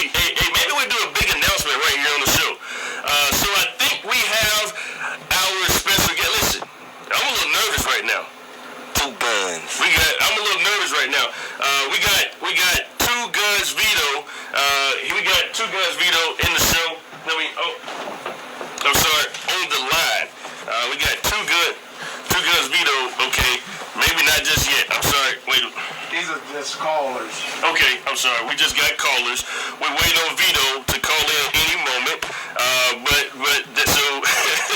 Hey, maybe we'll do a big announcement right here on the show. So I think we have our special guest. Listen, I'm a little nervous right now. Two guns. I'm a little nervous right now. We got two Gunz Vito. We got two Gunz Vito in the show. I'm sorry, on the line. We got two Gunz Vito. Okay, maybe not just yet. I'm sorry. Wait. These are just callers. Okay, I'm sorry. We just got callers. We're waiting on Vito to call in any moment. So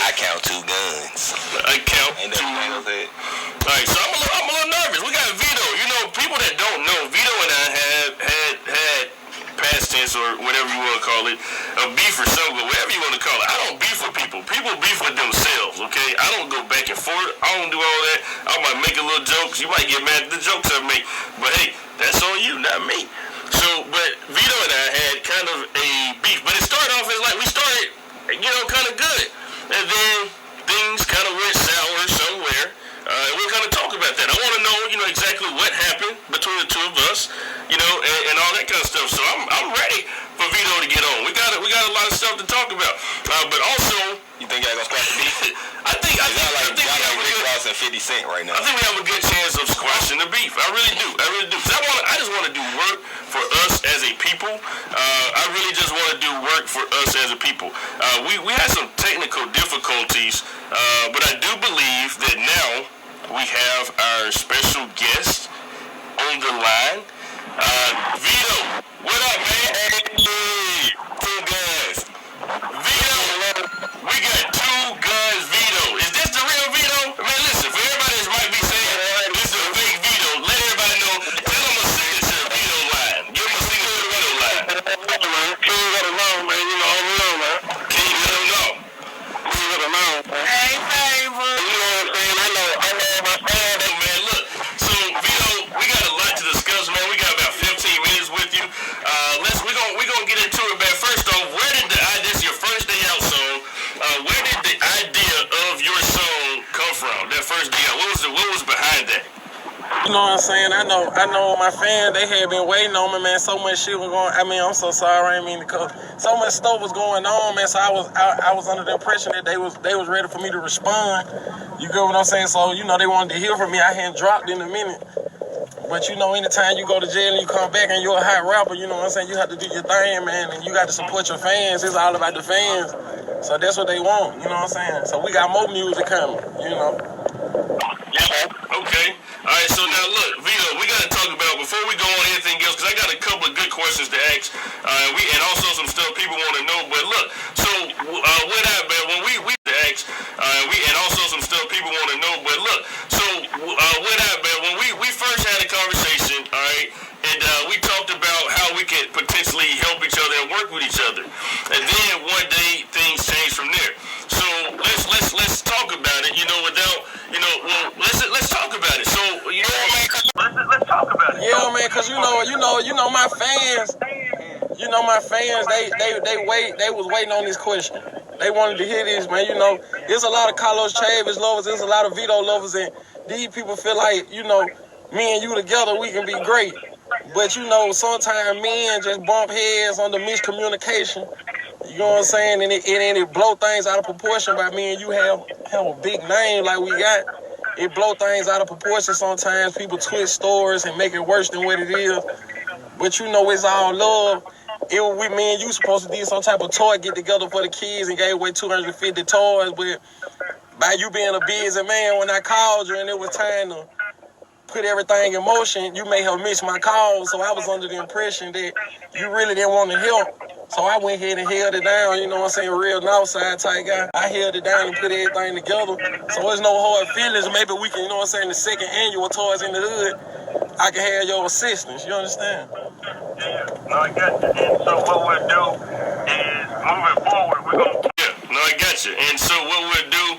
I count two guns. I count Ain't two. that it? All right, so I'm a little nervous. We got Vito. You know, people that don't know, Vito and I had past tense or whatever you want to call it, a beef or something, whatever you want to call it. I don't beef with people. People beef with themselves, okay? I don't go back and forth. I don't do all that. I might make a little jokes. You might get mad at the jokes I make. But hey, that's on you, not me. So, but Vito and I had kind of a beef. But it started off as like we started, kind of good. And then things kind of went sour somewhere. And we'll kind of talk about that. I want to know, exactly what happened between the two of us, and all that kind of stuff. So I'm ready for Vito to get on. We got a lot of stuff to talk about. But also, You think y'all gonna squash the beef? I think we have Rick Ross and 50 Cent right now. I think we have a good chance of squashing the beef. I really do. 'Cause I just want to do work for us as a people. I really just want to do work for us as a people. We had some technical difficulties, but I do believe that now we have our special guest on the line. Vito, what up, man? Hey, two guys. Vito, we got two Gunz Vito. Is this the real Vito? Man, listen, for everybody that might be saying this is a fake Vito, let everybody know. Tell them a signature Vito line. Give them a signature Vito line. King got a long, man. You know, I don't know, man. Can you let them know? King got a long, man. Hey, favorite. You know what I'm saying? I know my fan. Hey, man, look. So, Vito, we got a lot to discuss, man. We got about 15 minutes with you. We're gonna get into it, man. First off, where did this is your first day out song? Where did the idea of your song come from? That first day out, what was behind that? You know what I'm saying? I know my fans, they had been waiting on me, man. So much shit was going. I'm so sorry. I didn't mean to call. So much stuff was going on, man. So I was under the impression that they was ready for me to respond. You get what I'm saying? So they wanted to hear from me. I hadn't dropped in a minute. But anytime you go to jail and you come back and you're a hot rapper, you know what I'm saying? You have to do your thing, man, and you got to support your fans. It's all about the fans. So that's what they want, you know what I'm saying? So we got more music coming, Yeah. Okay. All right. So now look, Vito, we got to talk about before we go on anything else, because I got a couple of good questions to ask. And also some stuff people want to know. But look, so when we ask, and also some stuff people want to know. But look, so when we first had a conversation, all right, and we talked about how we could potentially help each other and work with each other, and then one day things changed from there. So let's talk about it. Let's talk about it. So let's talk about it. Yeah, man, cause my fans. My fans, they was waiting on this question. They wanted to hear this, man. There's a lot of Carlos Chavis lovers, there's a lot of Vito lovers, and these people feel like, me and you together, we can be great. But sometimes men just bump heads on the miscommunication. You know what I'm saying? And it blow things out of proportion by me and you have a big name like we got. It blow things out of proportion sometimes. People twist stories and make it worse than what it is. But it's all love. Me and you supposed to do some type of toy get together for the kids and gave away 250 toys. But by you being a busy man, when I called you and it was time to put everything in motion, you may have missed my call. So I was under the impression that you really didn't want to help. So I went ahead and held it down, you know what I'm saying, real Northside type guy. I held it down and put everything together. So there's no hard feelings. Maybe we can, the second annual Toys in the Hood, I can have your assistance, you understand? No, I got you. And so what we'll do is, moving forward, I got you. And so what we'll do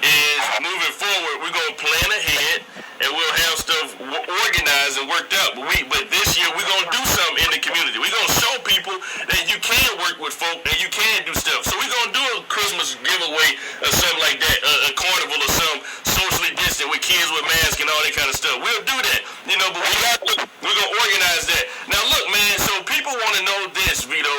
is, moving forward, we're going to plan ahead, and we'll have stuff organized and worked out. But this year, we're going to do something in the community. We're going to show people that you can work with folk, and you can do stuff. So we're going to do a Christmas giveaway or something like that, a carnival or something, socially distant with kids with masks and all that kind of stuff. We'll do that, but we're going to organize that. Now, look, man, so people want to know this, Vito.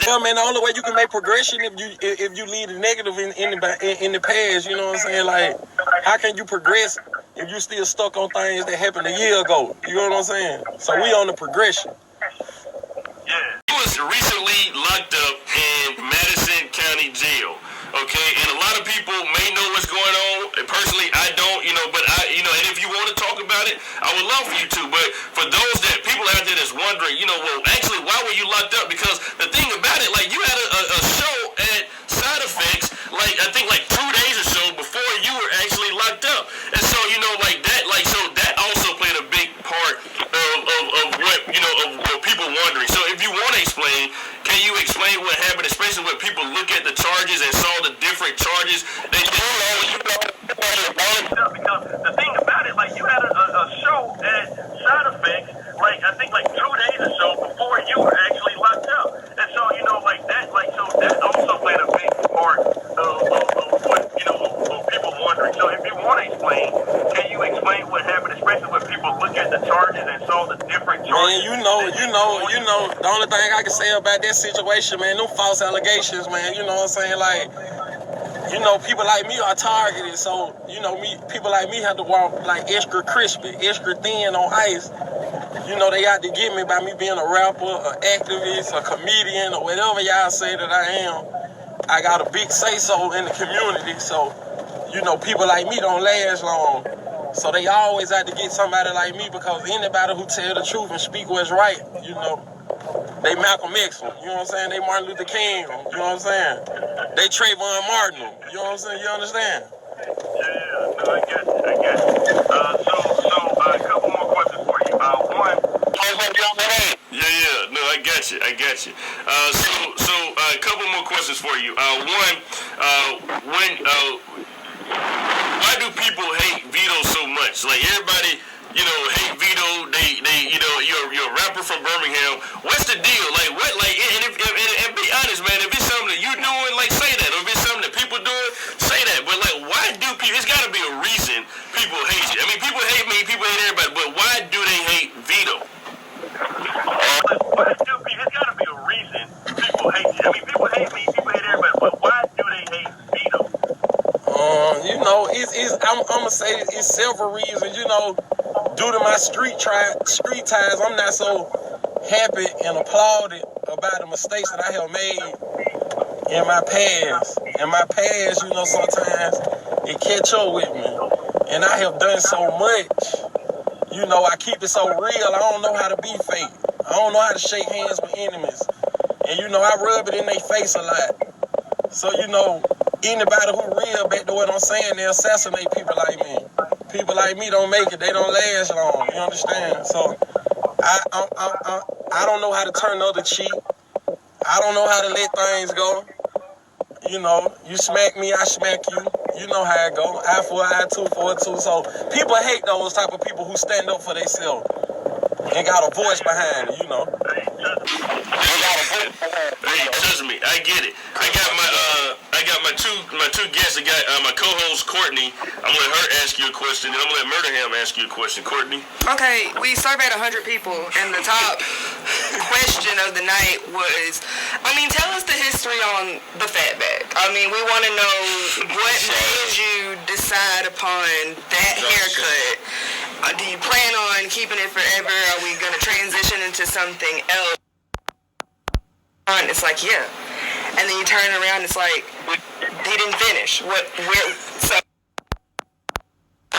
Yeah, man, the only way you can make progression if you lead a negative in the past, you know what I'm saying? Like, how can you progress if you still stuck on things that happened a year ago? You know what I'm saying? So we on the progression. Yeah. He was recently locked up in Madison County Jail. Okay, and a lot of people may know what's going on. Personally, I don't, but and if you want to talk about it, I would love for you to. But for those people out there that's wondering, well, actually, why were you locked up? Because the thing about it, like, you had a show at Side Effects, like, I think, like 2 days or so before you were actually locked up. And so, so that also played a big part of what, of people wondering. So if you want to explain, can you explain what happened, especially when people look at the charges and saw the different charges? Because the thing about it, like, you had a show at Side Effects, like, I think, like 2 days or so before you were actually locked up. And so, so that also played a big part of what, of people wondering. So if you want to explain, can you explain what happened, especially when people look at the charges and saw the different charges? Man, the only thing I can say about that situation, man, them false allegations, man, you know what I'm saying? Like, people like me are targeted, so, people like me have to walk, like, extra crispy, extra thin on ice. They out to get me by me being a rapper, an activist, a comedian, or whatever y'all say that I am. I got a big say-so in the community, so, people like me don't last long. So they always have to get somebody like me, because anybody who tell the truth and speak what's right, they Malcolm X them, you know what I'm saying? They Martin Luther King them, you know what I'm saying? They Trayvon Martin them, you know what I'm saying? You understand? Yeah, no, I get it. So a couple more questions for you. One. Yeah, no, I got you. So a couple more questions for you. One, why do people hate Vito so much? Like, everybody, hate Vito. They, you're a rapper from Birmingham. What's the deal? Like, what? Like, and be honest, man. If it's something that you doing, like, say that. Or if it's something that people doing, say that. But, like, why do people? It's got to be a reason people hate you. I mean, people hate me. People hate everybody. But why do they hate Vito? It's got to be a reason people hate you. I mean, people hate me. People hate everybody. But why do they hate Vito? I'm gonna say it's several reasons. Due to my street ties, I'm not so happy and applauded about the mistakes that I have made in my past. In my past, sometimes it catch up with me, and I have done so much. I keep it so real. I don't know how to be fake. I don't know how to shake hands with enemies, and I rub it in their face a lot. So anybody who real back to what I'm saying, they assassinate people like me. People like me don't make it. They don't last long. You understand? So I don't know how to turn the other cheek. I don't know how to let things go. You smack me, I smack you. You know how it go. Eye for an eye, tooth for a tooth. So people hate those type of people who stand up for themselves and got a voice behind it. Hey, trust me, I get it. I got my two guests. I got my co-host Courtney. I'm gonna let her ask you a question, and I'm gonna let Murderham ask you a question. Courtney. Okay, we surveyed 100 people, and the top question of the night was, tell us the history on the fatback. We want to know what made you decide upon that haircut. Do you plan on keeping it forever? Are we gonna transition into something else? And it's like, yeah. And then you turn around, it's like, he didn't finish. So can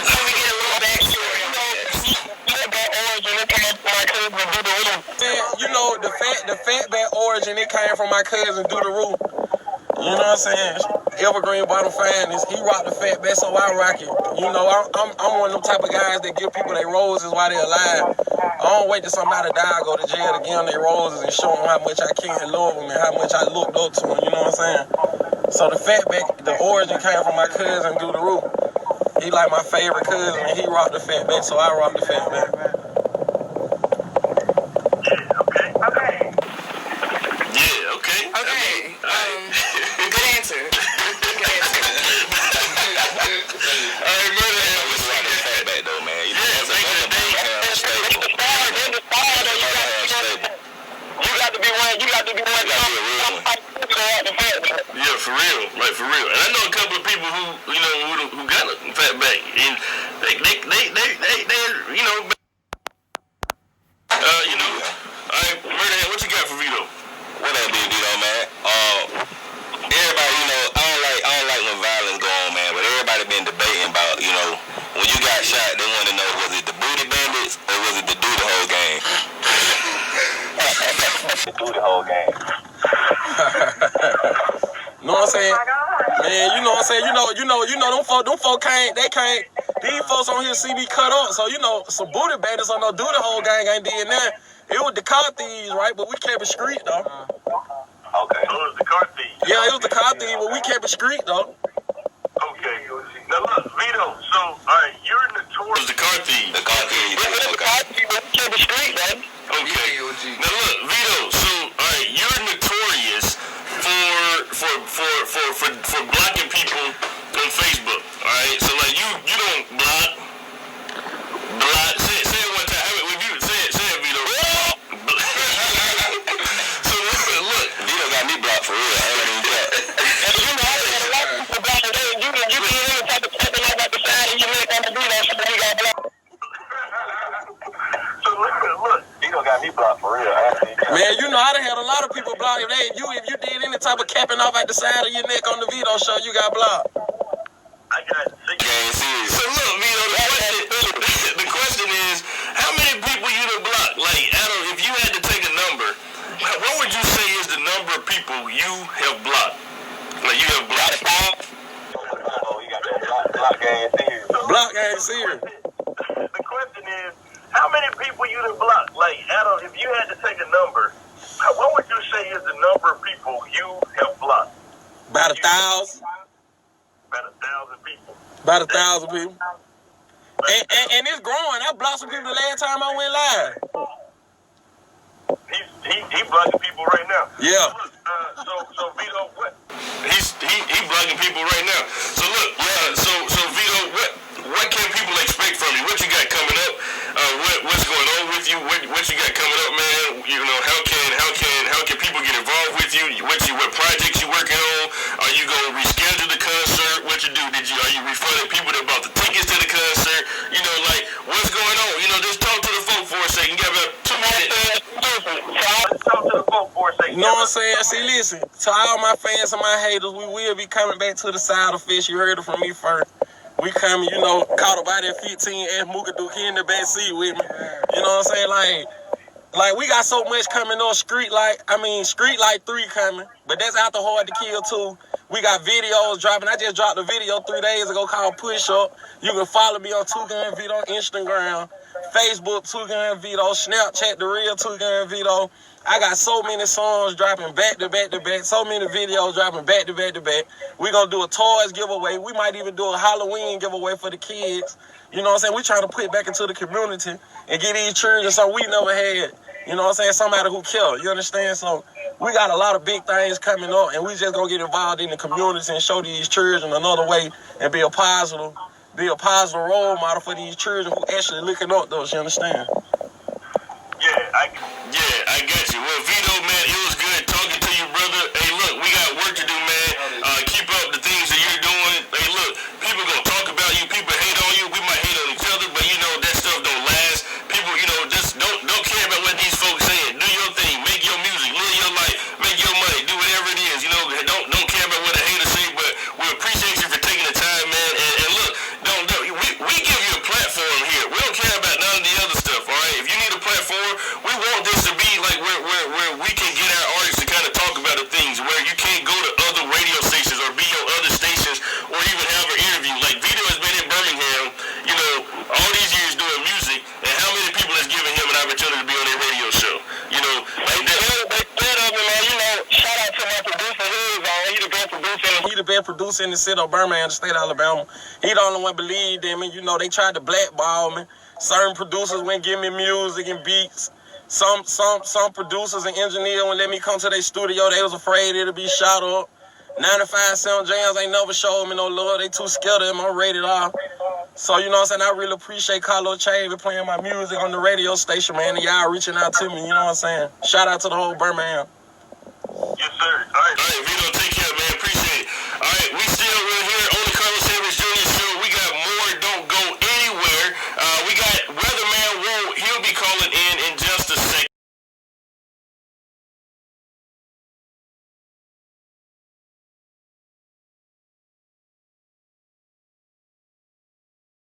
we get a little backstory on that? The fatback origin, it came from my cousin Do the Roof. You know what I'm saying? Evergreen Bottom Finest. He rocked the fatback, so I rock it. I'm one of them type of guys that give people their roses while they're alive. I don't wait till somebody die, go to jail to give them their roses and show them how much I care and love them and how much I looked up to them. You know what I'm saying? So the fatback, the origin came from my cousin Do the Roof. He like my favorite cousin, and he rocked the fatback, so I rocked the fatback. Good answer. You got to be one you got to be one. Yeah, for real, like for real. And I know a couple of people who got a fat back, and they you know. All right, Murderhead, what you got for Vito? What up, big Vito, man? Everybody, I don't like when violence go on, man. But everybody been debating about, when you got shot, they want to know, was it the booty bandits or was it the do the whole game? The do the whole game. Know what I'm saying? Man, you know what I'm saying? Them folk can't, these folks on here see me cut up. So, some booty bandits on no do the whole gang ain't did that. It was the car thieves, right? But we kept it street, though. Okay. So it was the car thieves. Yeah, it was the car thieves, but we kept it street, though. Okay. Now look, Vito, so, alright, you're notorious. The car thieves. The car thieves. We kept the street, man. Okay. Now look, Vito, so, alright, you're notorious for blocking people on Facebook, alright? So, like, you don't block, say it one time. Say it, Vito. So, look. Vito got me blocked for real. I ain't even blocked. And I had a lot of people back in the day. You can hear the type of stepping out at the side of your neck on the Vito, so we got blocked. So, look. Vito got me blocked for real. Man, I done had a lot of people block. If you did any type of capping off at the side of your neck on the Vito show, you got blocked. I got sick. So look, Vito, the question is, how many people you done blocked? Like, Adam, if you had to take a number, what would you say is the number of people you have blocked? Like, you have blocked. Oh, you got that block game serious. Block ain't serious. The question is, how many people you done blocked? Like, Adam, if you had to take a number, what would you say is the number of people you have blocked? About 1,000. About 1,000 people. About 1,000 people. And it's growing. I blocked some people the last time I went live. He blocking people right now. Yeah. So Vito, what? He blocking people right now. So look, so Vito, what can people expect from you? What you got coming up? What's going on with you? What you got coming up, man? How can people get involved with you? What projects you working on? Are you gonna reschedule the concert? What you do? Are you refunding people that bought the tickets to the concert? What's going on? Just talk to the folk for a second. Give about 2 minutes. Talk to the folk for a second. You know what I'm saying? See, listen, to all my fans and my haters, we will be coming back to the side of fish. You heard it from me first. We coming, caught about at 15 and Mookadookie, he in the back seat with me. You know what I'm saying? Like we got so much coming on Street Light 3 coming, but that's after Hard to Kill 2. We got videos dropping. I just dropped a video 3 days ago called Push Up. You can follow me on 2 Gun Vito on Instagram, Facebook 2 Gun Vito, Snapchat The Real 2 Gun Vito. I got so many songs dropping back to back to back, so many videos dropping back to back to back. We're going to do a toys giveaway. We might even do a Halloween giveaway for the kids. You know what I'm saying? We're trying to put back into the community and get these children something we never had. You know what I'm saying? Somebody who killed. You understand? So we got a lot of big things coming up, and we just going to get involved in the community and show these children another way and be a positive role model for these children who actually looking up those. You understand? Yeah, I got you. Well, Vito, man, it was good talking to you, brother. Hey, look, we got work to do, man. Keep up the things that you're doing. Hey, look, people gonna talk about you. People hate on you. We might hate on each other, but that stuff don't last. People, just don't care about what these folks saying. Do your thing. Make your music. Live your life. Make your money. Do whatever it is. Don't care about what the haters say, but we appreciate you for taking the time, man. And look, we give you a platform here. We don't care about none of the other stuff, all right? If you need a platform, we want this to be like where we can get our artists to kind of talk about the things where you can't go to other radio stations or be on other stations or even have an interview. Like Vito has been in Birmingham, all these years doing music, and how many people has given him an opportunity to be on their radio show? Shout out to my producer. He the best producer. He the best producer in the city of Birmingham, the state of Alabama. He the only one believed in me. They tried to blackball me. Certain producers wouldn't give me music and beats. Some producers and engineers wouldn't let me come to their studio. They was afraid it'll be shot up. 95 Sound Jams ain't never showed me no love. They too scared of him. I'm rated R. So, you know what I'm saying? I really appreciate Carlos Chavez playing my music on the radio station, man. And y'all reaching out to me, you know what I'm saying? Shout out to the whole Birmingham. All right, Vito, take